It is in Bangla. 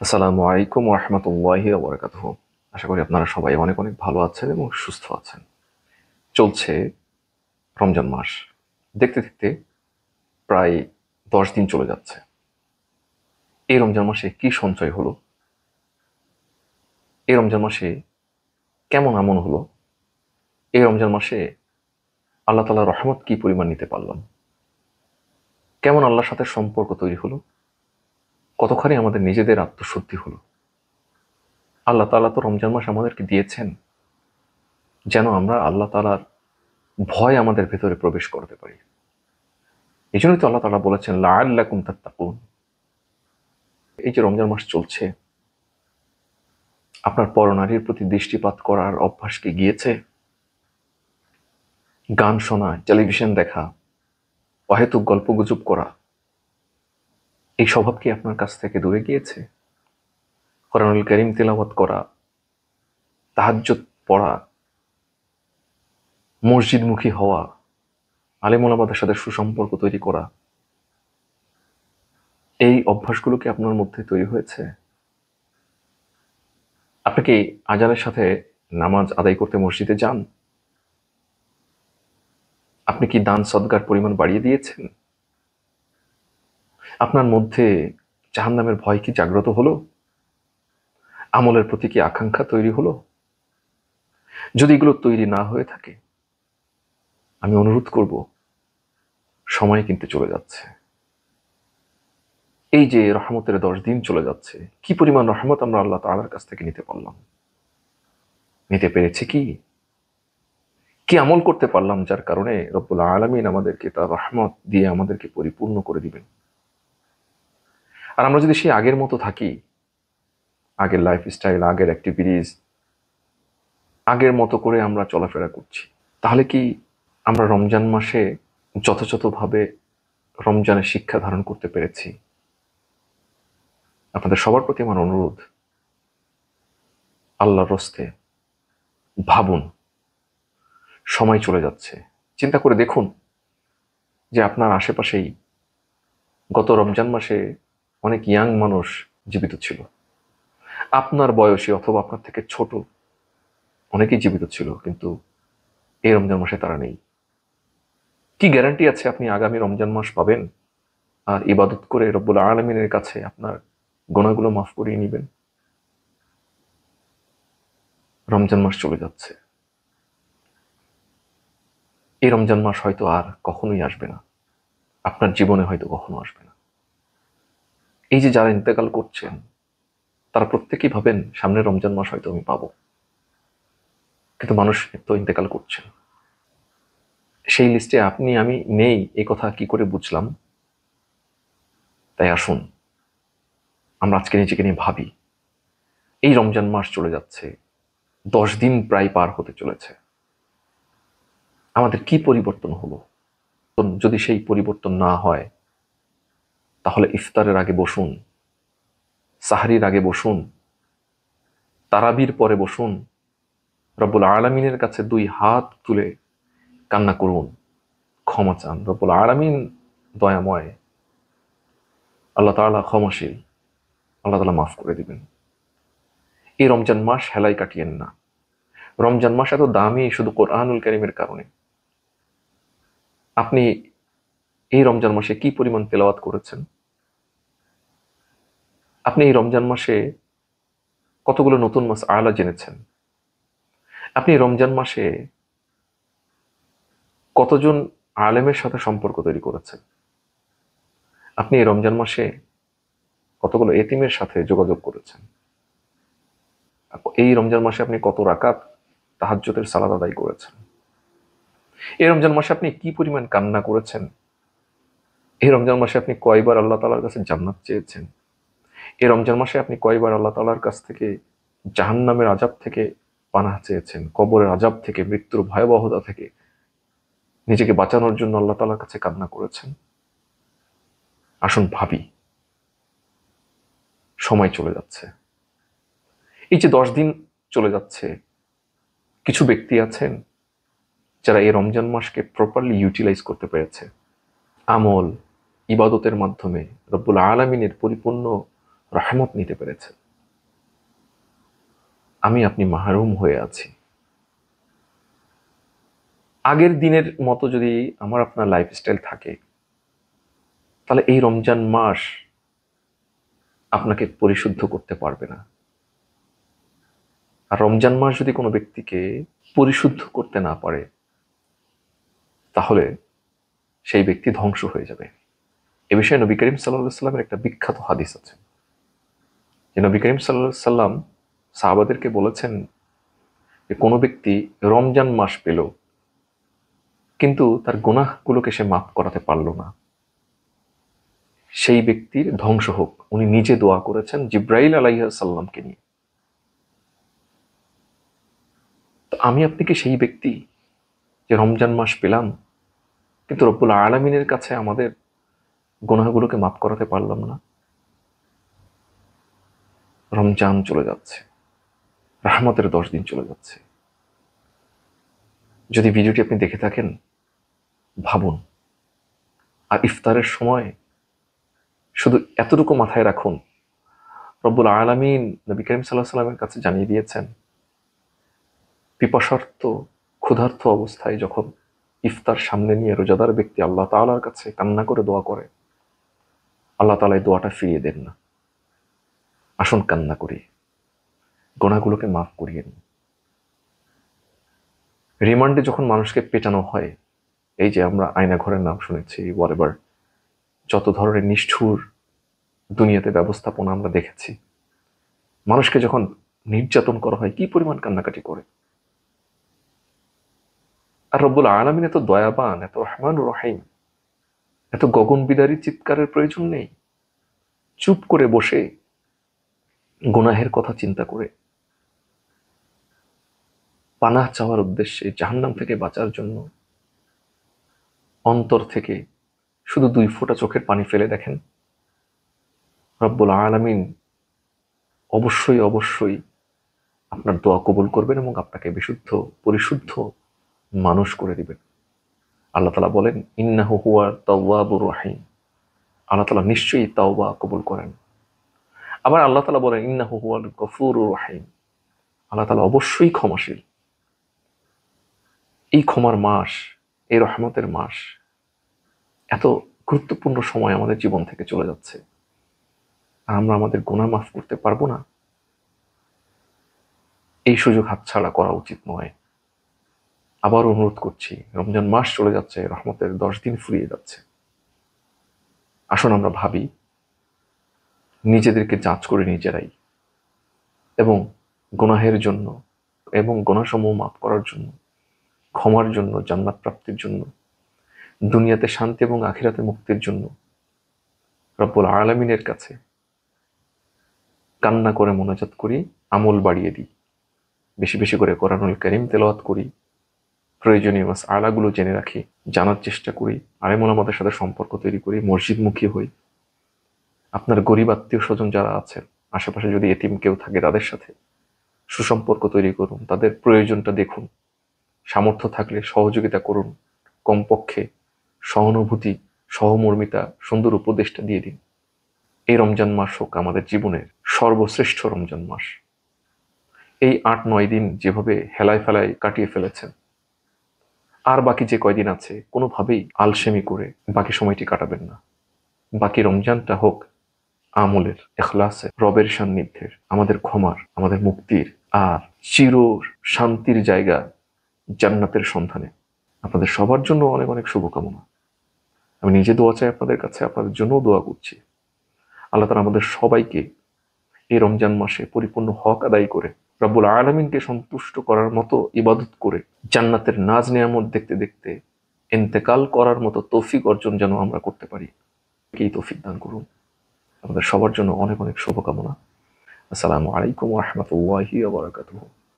আসসালামু আলাইকুম ওয়া রাহমাতুল্লাহি ওয়া বারাকাতুহু। আশা করি আপনারা সবাই অনেক অনেক ভালো আছেন এবং সুস্থ আছেন। চলছে রমজান মাস। দেখতে দেখতে প্রায় ১০ দিন চলে যাচ্ছে। এই রমজান মাসে কি সঞ্চয় হলো? এই রমজান মাসে কেমন আমল হলো? এই রমজান মাসে আল্লাহ তাআলার রহমত কি পরিমাণ নিতে পারলাম? কেমন আল্লাহর সাথে সম্পর্ক তৈরি হলো? কতখানি আমাদের নিজেদের আত্মশুদ্ধি হলো? আল্লাহ তাআলা তো রমজান মাস আমাদেরকে দিয়েছেন যেন আমরা আল্লাহ তাআলার ভয় আমাদের ভেতরে প্রবেশ করতে পারি। এজন্যই তো আল্লাহ তাআলা বলেছেন লাআল্লাকুম তাত্তাকুন। এই যে রমজান মাস চলছে, আপনার পরনারীর প্রতি দৃষ্টিপাত করার অভ্যাস কি গিয়েছে? গান শোনা, টেলিভিশন দেখা, অহেতুক গল্পগুজব করা, এই স্বভাব কি আপনার কাছ থেকে দূরে গিয়েছে? কোরআনুল কারীম তিলাওয়াত করা, তাহাজ্জুদ পড়া, মসজিদমুখী হওয়া, আলেম ওলামাদের সাথে সুসম্পর্ক তৈরি করা, এই অভ্যাসগুলো কি আপনার মধ্যে তৈরি হয়েছে? আপনি কি আজানের সাথে নামাজ আদায় করতে মসজিদে যান? আপনি কি দান সদকার পরিমাণ বাড়িয়ে দিয়েছেন? আপনার মধ্যে জাহান্নামের ভয় কি জাগ্রত হলো? আমলের প্রতি কি আকাঙ্ক্ষা তৈরি হলো? যদি এগুলো তৈরি না হয়ে থাকে, আমি অনুরোধ করব, সময় কিন্তু চলে যাচ্ছে। এই যে রহমতের ১০ দিন চলে যাচ্ছে, কি পরিমাণ রহমত আমরা আল্লাহ তাআলার কাছ থেকে নিতে পারলাম? নিতে পেরেছি কি? কি আমল করতে পারলাম যার কারণে রব্বুল আলামিন আমাদেরকে তার রহমত দিয়ে আমাদেরকে পরিপূর্ণ করে দিবেন? আর আমরা যদি সেই আগের মতো থাকি, আগের লাইফস্টাইল, আগের অ্যাক্টিভিটিস, আগের মতো করে আমরা চলাফেরা করছি, তাহলে কি আমরা রমজান মাসে যথাযথভাবে রমজানের শিক্ষা ধারণ করতে পেরেছি? আপনাদের সবার প্রতি আমার অনুরোধ, আল্লাহর হস্তে ভাবুন, সময় চলে যাচ্ছে। চিন্তা করে দেখুন যে আপনার আশেপাশেই গত রমজান মাসে অনেক ইয়াং মানুষ জীবিত ছিল। আপনার বয়সী অথবা আপনার থেকে ছোট অনেকেই জীবিত ছিল, কিন্তু এই রমজান মাসে তারা নেই। কি গ্যারান্টি আছে আপনি আগামী রমজান মাস পাবেন আর ইবাদত করে রব্বুল আলামিনের কাছে আপনার গুনাহগুলো মাফ করিয়ে নিবেন? রমজান মাস চলে যাচ্ছে। এই রমজান মাস হয়তো আর কখনোই আসবে না। আপনার জীবনে হয়তো কখনো আসবে না। এই যে যারা ইন্তেকাল করছেন, তারা প্রত্যেকেই ভাবেন সামনের রমজান মাস হয়তো আমি পাবো। কিন্তু মানুষ তো ইন্তেকাল করছেন। সেই লিস্টে আপনি আমি নেই, এই কথা কি করে বুঝলাম? তাই আসুন, আমরা আজকে নিজেকে নিয়ে ভাবি। এই রমজান মাস চলে যাচ্ছে, ১০ দিন প্রায় পার হতে চলেছে। আমাদের কি পরিবর্তন হলো? যদি সেই পরিবর্তন না হয়, তাহলে ইফতারের আগে বসুন, সাহরির আগে বসুন, তারাবির পরে বসুন, রব্বুল আলামিনের কাছে ২ হাত তুলে কান্না করুন, ক্ষমা চান। রব্বুল আলামিন দয়াময়, আল্লাহ তাআলা ক্ষমাশীল, আল্লাহ তাআলা মাফ করে দিবেন। এই রমজান মাস হেলায় কাটিয়েন না। রমজান মাস এত দামি শুধু কোরআনুল কারীমের কারণে। আপনি এই রমজান মাসে কি পরিমাণ তেলাওয়াত করেছেন? আপনি এই রমজান মাসে কতগুলো নতুন মাসআলা জেনেছেন? আপনি এই রমজান মাসে কতজন আলেমের সাথে সম্পর্ক তৈরি করেছেন? আপনি এই রমজান মাসে কতগুলো এতিমের সাথে যোগাযোগ করেছেন? এই রমজান মাসে আপনি কত রাকাত তাহাজ্জুদের সালাত আদায় করেছেন? এই রমজান মাসে আপনি কি পরিমাণ কান্না করেছেন? এই রমজান মাসে আপনি কয়বার আল্লাহ তাআলার কাছে জান্নাত চেয়েছেন? এই রমজান মাসে আপনি কয়বার আল্লাহ তাআলার কাছ থেকে জাহান্নামের আযাব থেকে পানাহ চেয়েছেন, কবরের আযাব থেকে, মৃত্যুর ভয়াবহতা থেকে নিজেকে বাঁচানোর জন্য আল্লাহ তাআলার কাছে কান্না করেছেন? আসুন ভাবি, সময় চলে যাচ্ছে। এই যে ১০ দিন চলে যাচ্ছে, কিছু ব্যক্তি আছেন যারা এই রমজান মাসকে প্রপারলি ইউটিলাইজ করতে পেরেছে। আমল, ইবাদতের মাধ্যমে রব্বুল আলামিনের পরিপূর্ণ রহমত নিতে পেরেছেন। আমি আপনি মাহরুম হয়ে আছি। আগের দিনের মতো যদি আমার আপনার লাইফস্টাইল থাকে, তাহলে এই রমজান মাস আপনাকে পরিশুদ্ধ করতে পারবে না। আর রমজান মাস যদি কোনো ব্যক্তিকে পরিশুদ্ধ করতে না পারে, তাহলে সেই ব্যক্তি ধ্বংস হয়ে যাবে। এ বিষয়ে নবী করিম সাল্লাল্লাহু আলাইহি সাল্লামের একটা বিখ্যাত হাদিস আছে, যে নবী করিম সাল্লাল্লাহু আলাইহি সাল্লাম সাহাবাদেরকে বলেছেন যে কোনো ব্যক্তি রমজান মাস পেল, কিন্তু তার গুনাহগুলোকে সে মাফ করাতে পারল না, সেই ব্যক্তির ধ্বংস হোক। উনি নিজে দোয়া করেছেন জিব্রাইল আলাইহিস সালামকে নিয়ে। তো আমি আপনি কি সেই ব্যক্তি যে রমজান মাস পেলাম, কিন্তু রব্বুল আলামিনের কাছে আমাদের গুনাহগুলোকে মাফ করাতে পারলাম না? রমজান চলে যাচ্ছে, রহমতের 10 দিন চলে যাচ্ছে। যদি ভিডিওটি আপনি দেখে থাকেন, ভাবুন। আর ইফতারের সময় শুধু এতটুকু মাথায় রাখুন, রব্বুল আলামিন নবী করিম সাল্লাল্লাহু আলাইহি সাল্লামের কাছে জানিয়ে দিয়েছেন, পিপাসার্ত ক্ষুধার্ত অবস্থায় যখন ইফতার সামনে নিয়ে রোজাদার ব্যক্তি আল্লাহ তাআলার কাছে কান্না করে দোয়া করে, আল্লাহ তাআলা এই দোয়াটা ফিরিয়ে দেন না। আসুন কান্না করি, গুনাহগুলোকে মাফ করিয়ে নিন। রিমান্ডে যখন মানুষকে পেটানো হয়, এই যে আমরা আয়না ঘরের নাম শুনেছি, ওয়ারেভার, যত ধরনের নিষ্ঠুর দুনিয়াতে ব্যবস্থাপনা আমরা দেখেছি, মানুষকে যখন নির্যাতন করা হয় কি পরিমাণ কান্নাকাটি করে। আর রব্বুল আলামিন এত দয়াবান, এত রহমানুর রহিম, এত গগনবিদারী চিৎকারের প্রয়োজন নেই। চুপ করে বসে গুনাহের কথা চিন্তা করে পানাহ চাওয়ার উদ্দেশ্যে, জাহান্নাম থেকে বাঁচার জন্য অন্তর থেকে শুধু 2 ফোঁটা চোখের পানি ফেলে দেখেন, রব্বুল আলামিন অবশ্যই অবশ্যই আপনার দোয়া কবুল করবেন এবং আপনাকে বিশুদ্ধ পরিশুদ্ধ মানুষ করে দিবেন। আল্লাহ তাআলা বলেন, ইন্নাহু হুয়াত তাওয়াবুর রহিম। আল্লাহ তাআলা নিশ্চয়ই তাওবা কবুল করেন। আবার আল্লাহ তাআলা বলেন, ইন্নাহু হুয়াল গফুরুর রহিম। আল্লাহ তাআলা অবশ্যই ক্ষমাশীল। এই ক্ষমার মাস, এই রহমতের মাস, এত গুরুত্বপূর্ণ সময় আমাদের জীবন থেকে চলে যাচ্ছে, আর আমরা আমাদের গুনাহ মাফ করতে পারবো না। এই সুযোগ হাতছাড়া করা উচিত নয়। আবার অনুরোধ করছি, রমজান মাস চলে যাচ্ছে, রহমতের 10 দিন ফুরিয়ে যাচ্ছে। আসুন আমরা ভাবি, নিজেদেরকে যাচ করে নিজেরাই, এবং গুনাহের জন্য এবং গুনাহসমূহ মাফ করার জন্য, ক্ষমার জন্য, জান্নাত প্রাপ্তির জন্য, দুনিয়াতে শান্তি এবং আখিরাতে মুক্তির জন্য রব্বুল আলামিনের কাছে কান্না করে মোনাজাত করি, আমল বাড়িয়ে দিই, বেশি বেশি করে কোরআনুল কারীম তেলাওয়াত করি, প্রয়োজনীয় মাসআলাগুলো জেনে রাখি, জানার চেষ্টা করি, আলেম ওলামাদের সাথে সম্পর্ক তৈরি করি, মসজিদমুখী হই। আপনার গরিব আত্মীয় স্বজন যারা আছেন, আশেপাশে যদি এতিম কেউ থাকে, তাদের সাথে সুসম্পর্ক তৈরি করুন, তাদের প্রয়োজনটা দেখুন, সামর্থ্য থাকলে সহযোগিতা করুন, কমপক্ষে সহানুভূতি, সহমর্মিতা, সুন্দর উপদেশটা দিয়ে দিন। এই রমজান মাস হোক আমাদের জীবনের সর্বশ্রেষ্ঠ রমজান মাস। এই 8-9 দিন যেভাবে হেলায় ফেলায় কাটিয়ে ফেলেছেন, আর বাকি যে কয়দিন আছে কোনোভাবেই আলসেমি করে বাকি সময়টি কাটাবেন না। বাকি রমজানটা হোক আমলের, ইখলাসের, রবের সান্নিধ্যের, আমাদের ক্ষমার, আমাদের মুক্তির, আর চির শান্তির জায়গা জান্নাতের সন্ধানে। আপনাদের সবার জন্য অনেক অনেক শুভকামনা। আমি নিজে দোয়া চাই আপনাদের কাছে, আপনাদের জন্যও দোয়া করছি। আল্লাহ তাআলা আমাদের সবাইকে এই রমজান মাসে পরিপূর্ণ হক আদায় করে, রব্বুল আলামিনকে সন্তুষ্ট করার মতো ইবাদত করে, জান্নাতের নাজ নিয়ামত দেখতে দেখতে ইন্তেকাল করার মতো তৌফিক অর্জন যেন আমরা করতে পারি। এই তৌফিক দান করুন। আমাদের সবার জন্য অনেক অনেক শুভকামনা। আসসালামু আলাইকুম ওয়া রাহমাতুল্লাহি ওয়া বারাকাতুহু।